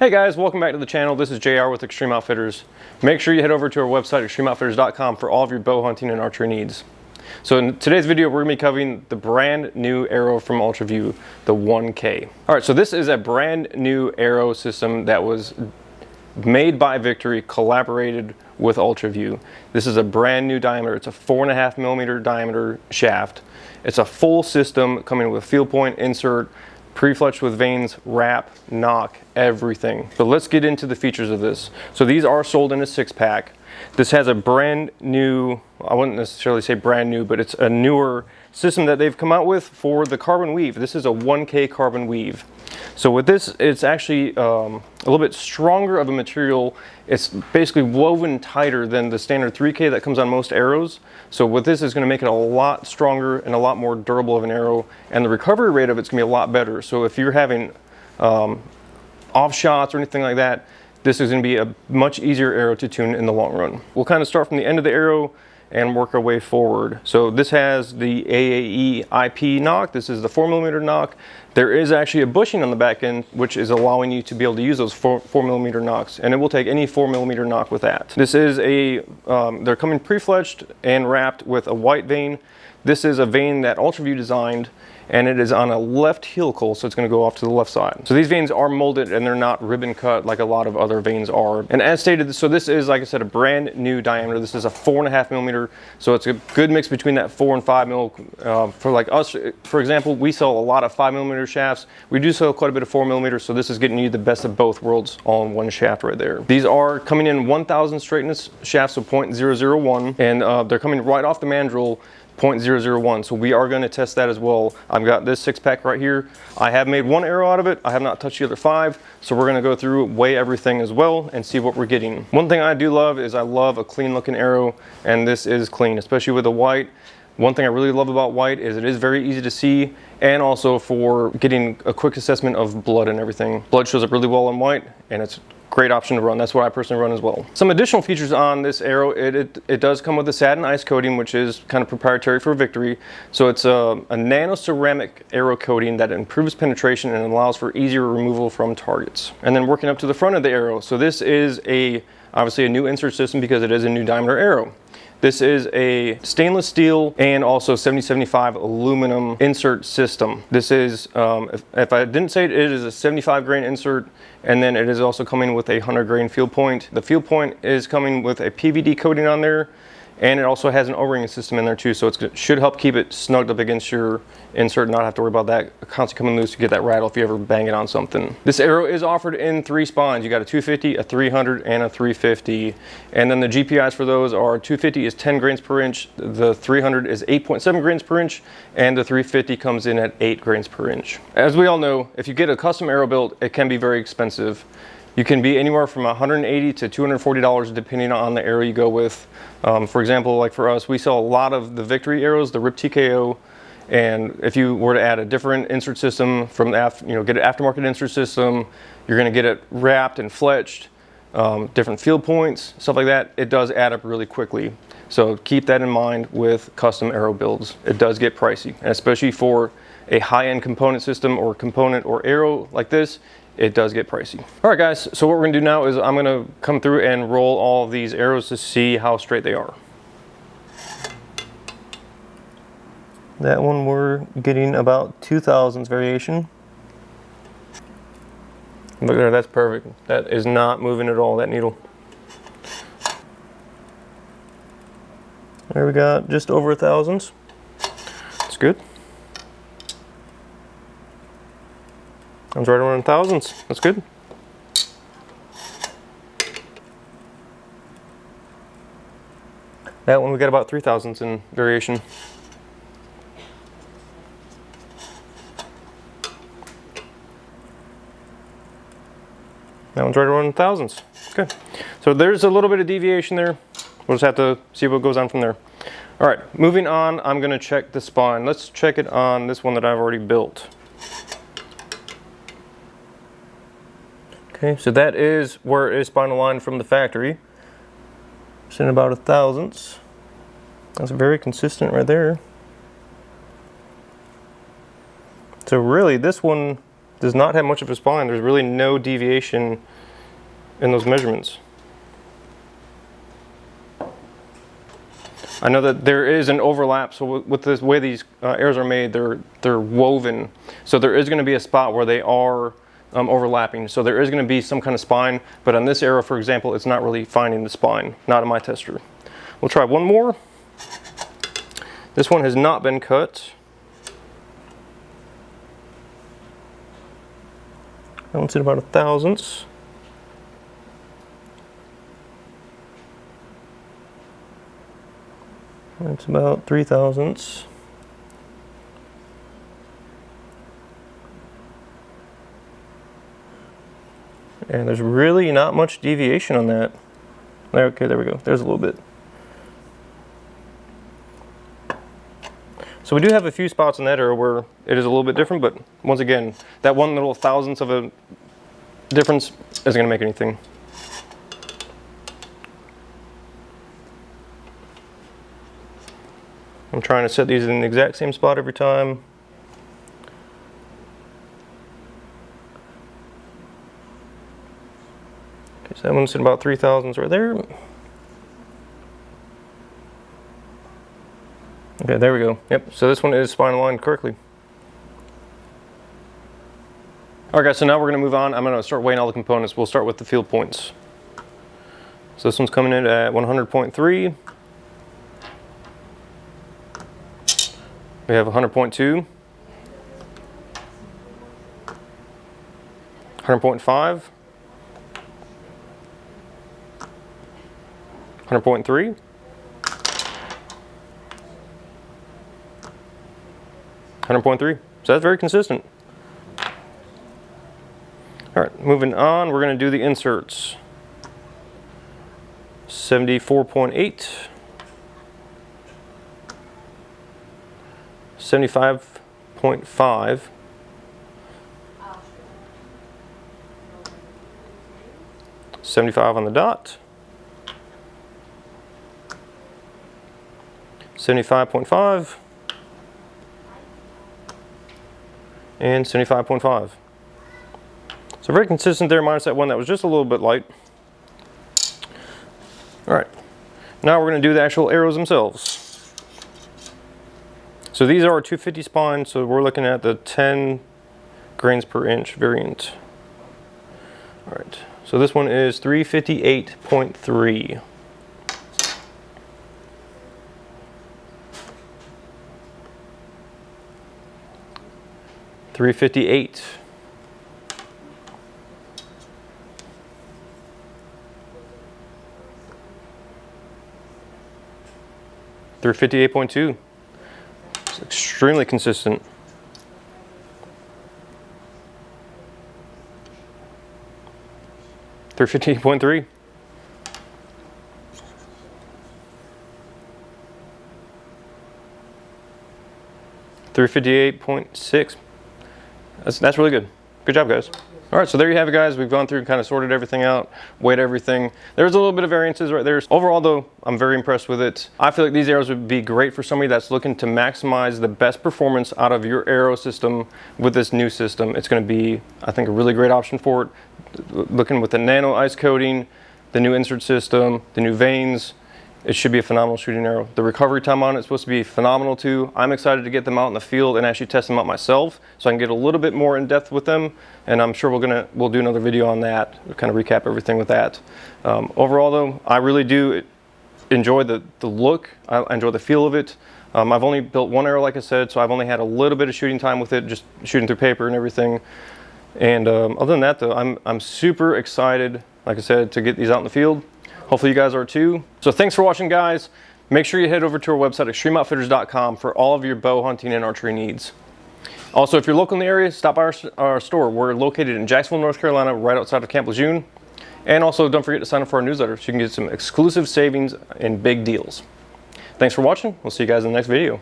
Hey guys, welcome back to the channel. This is JR with Extreme Outfitters. Make sure you head over to our website, extremeoutfitters.com, for all of your bow hunting and archery needs. So in today's video, we're going to be covering the brand new arrow from Ultraview, the 1K. All right, so this is a brand new arrow system that was made by Victory, collaborated with Ultraview. This is a brand new diameter. It's a 4.5 millimeter diameter shaft. It's a full system coming with field point, insert, pre-fletched with vanes, wrap, knock, everything. So let's get into the features of this. So these are sold in a 6-pack. This has a brand new, I wouldn't necessarily say brand new, but it's a newer system that they've come out with for the carbon weave. This is a 1K carbon weave. So with this, it's actually a little bit stronger of a material. It's basically woven tighter than the standard 3K that comes on most arrows. So with this, is going to make it a lot stronger and a lot more durable of an arrow, and the recovery rate of it's going to be a lot better. So if you're having off shots or anything like that, this is going to be a much easier arrow to tune in the long run. We'll kind of start from the end of the arrow and work our way forward. So this has the AAE IP knock. This is the 4mm knock. There is actually a bushing on the back end, which is allowing you to be able to use those 4mm knocks, and it will take any 4mm knock with that. This is a, they're coming pre-fletched and wrapped with a white vane. This is a vane that Ultraview designed, and it is on a left helical, so it's going to go off to the left side. So these vanes are molded and they're not ribbon cut like a lot of other vanes are. And as stated, so this is, like I said, a brand new diameter. This is a 4.5 millimeter, so it's a good mix between that 4 and 5 mil. For like us, for example, we sell a lot of 5mm shafts. We do sell quite a bit of 4mm, so this is getting you the best of both worlds all in one shaft right there. These are coming in 1000 straightness shafts, so 0.001, and they're coming right off the mandrel, 0.001. So we are going to test that as well. I've got this 6-pack right here. I have made one arrow out of it. I have not touched the other 5. So we're going to go through, weigh everything as well, and see what we're getting. One thing I do love is I love a clean looking arrow, and this is clean, especially with the white. One thing I really love about white is it is very easy to see, and also for getting a quick assessment of blood and everything. Blood shows up really well on white, and it's great option to run. That's what I personally run as well. Some additional features on this arrow, it does come with a satin ice coating, which is kind of proprietary for Victory. So it's a nano ceramic arrow coating that improves penetration and allows for easier removal from targets. And then working up to the front of the arrow, so this is obviously a new insert system because it is a new diameter arrow. This is a stainless steel and also 7075 aluminum insert system. This is, if I didn't say it, it is a 75 grain insert, and then it is also coming with a 100 grain field point. The field point is coming with a PVD coating on there, and it also has an O-ring system in there too, so it should help keep it snugged up against your insert and not have to worry about that constantly coming loose to get that rattle if you ever bang it on something. This arrow is offered in 3 spines. You got a 250, a 300, and a 350. And then the GPIs for those are 250 is 10 grains per inch, the 300 is 8.7 grains per inch, and the 350 comes in at 8 grains per inch. As we all know, if you get a custom arrow built, it can be very expensive. You can be anywhere from $180 to $240 depending on the arrow you go with. For example, like for us, we sell a lot of the Victory arrows, the RIP TKO, and if you were to add a different insert system from get an aftermarket insert system, you're going to get it wrapped and fletched, different field points, stuff like that. It does add up really quickly. So keep that in mind with custom arrow builds. It does get pricey, and especially for a high-end component system or component or arrow like this, it does get pricey. All right guys, so what we're gonna do now is I'm gonna come through and roll all of these arrows to see how straight they are. That one we're getting about 2/1000 variation. Look there, that's perfect. That is not moving at all, that needle. There we got just over 1,000. That's good. Comes right around 1,000s. That's good. That one we got about 3/1000s in variation. That one's right around 1,000s. Good. So there's a little bit of deviation there. We'll just have to see what goes on from there. All right, moving on, I'm going to check the spine. Let's check it on this one that I've already built. Okay, so that is where it is spine aligned from the factory. It's in about 1,000s. That's very consistent right there. So really, this one does not have much of a spine. There's really no deviation in those measurements. I know that there is an overlap, so with the way these arrows are made, they're woven. So there is going to be a spot where they are overlapping. So there is going to be some kind of spine, but on this arrow, for example, it's not really finding the spine, not on my tester. We'll try one more. This one has not been cut. That one's at about 1/1000. That's about 3/1000. And there's really not much deviation on that. Okay, there we go. There's a little bit. So we do have a few spots in that arrow where it is a little bit different, but once again, that one little thousandth of a difference isn't going to make anything. I'm trying to set these in the exact same spot every time. Okay, so that one's at about 3/1000 right there. Okay, there we go. Yep, so this one is spine aligned correctly. Alright guys, so now we're going to move on. I'm going to start weighing all the components. We'll start with the field points. So this one's coming in at 100.3. We have 100.2, 100.5, 100.3, 100.3. So that's very consistent. All right, moving on, we're going to do the inserts. 74.8. 75.5, 75 on the dot, 75.5, and 75.5. So very consistent there, minus that one that was just a little bit light. All right, now we're going to do the actual arrows themselves. So these are 250 spine, so we're looking at the 10 grains per inch variant. All right, so this one is 358.3. $358. $358.2. It's extremely consistent. $358.3. $358.6. That's really good. Good job, guys. All right, so there you have it, guys. We've gone through and kind of sorted everything out, weighed everything. There's a little bit of variances right there. Overall, though, I'm very impressed with it. I feel like these arrows would be great for somebody that's looking to maximize the best performance out of your arrow system with this new system. It's going to be, I think, a really great option for it. Looking with the nano ice coating, the new insert system, the new vanes, it should be a phenomenal shooting arrow. The recovery time on it is supposed to be phenomenal too. I'm excited to get them out in the field and actually test them out myself so I can get a little bit more in depth with them, and I'm sure we'll do another video on that, kind of recap everything with that. Overall though, I really do enjoy the look. I enjoy the feel of it. I've only built one arrow, like I said, so I've only had a little bit of shooting time with it, just shooting through paper and everything. And other than that though, I'm super excited, like I said, to get these out in the field. Hopefully you guys are too. So thanks for watching, guys. Make sure you head over to our website, extremeoutfitters.com, for all of your bow hunting and archery needs. Also, if you're local in the area, stop by our store. We're located in Jacksonville, North Carolina, right outside of Camp Lejeune. And also, don't forget to sign up for our newsletter so you can get some exclusive savings and big deals. Thanks for watching. We'll see you guys in the next video.